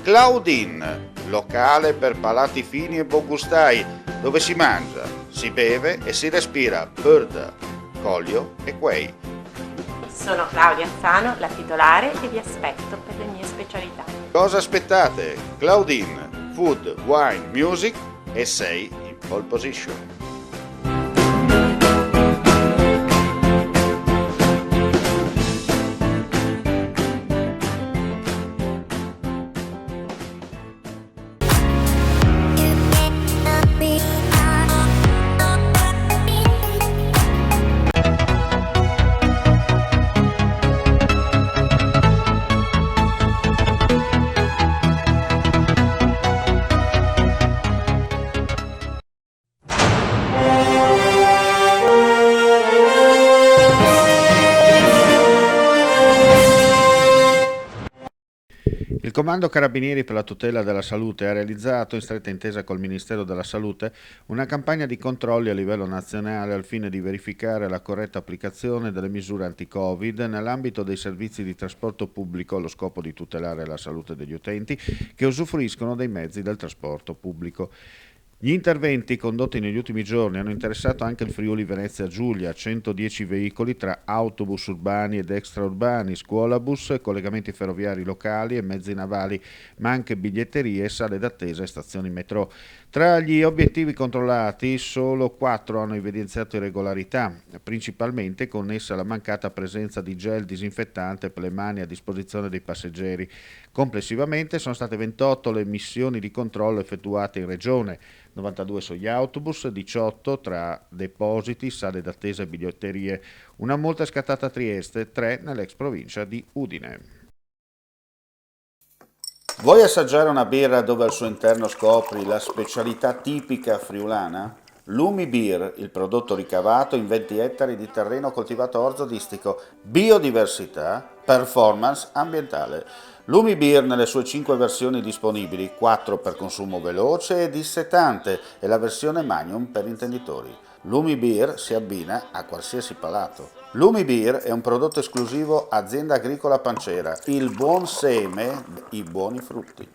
Claudine, locale per palati fini e buongustai, dove si mangia, si beve e si respira bird, Collio e Quay. Sono Claudia Azzano, la titolare, e vi aspetto per le mie specialità. Cosa aspettate? Claudine, food, wine, music e sei in pole position. Il Comando Carabinieri per la tutela della salute ha realizzato, in stretta intesa col Ministero della Salute, una campagna di controlli a livello nazionale al fine di verificare la corretta applicazione delle misure anti-Covid nell'ambito dei servizi di trasporto pubblico allo scopo di tutelare la salute degli utenti che usufruiscono dei mezzi del trasporto pubblico. Gli interventi condotti negli ultimi giorni hanno interessato anche il Friuli Venezia Giulia, 110 veicoli tra autobus urbani ed extraurbani, scuolabus, collegamenti ferroviari locali e mezzi navali, ma anche biglietterie, sale d'attesa e stazioni metro. Tra gli obiettivi controllati, solo 4 hanno evidenziato irregolarità, principalmente connesse alla mancata presenza di gel disinfettante per le mani a disposizione dei passeggeri. Complessivamente sono state 28 le missioni di controllo effettuate in regione, 92 sugli autobus, 18 tra depositi, sale d'attesa e biglietterie. Una multa è scattata a Trieste, 3 nell'ex provincia di Udine. Vuoi assaggiare una birra dove al suo interno scopri la specialità tipica friulana? Lumi Beer, il prodotto ricavato in 20 ettari di terreno coltivato orzodistico, biodiversità, performance ambientale. Lumi Beer nelle sue 5 versioni disponibili, 4 per consumo veloce e dissetante e la versione Magnum per intenditori. Lumi Beer si abbina a qualsiasi palato. Lumi Beer è un prodotto esclusivo Azienda Agricola Pancera, il buon seme, i buoni frutti.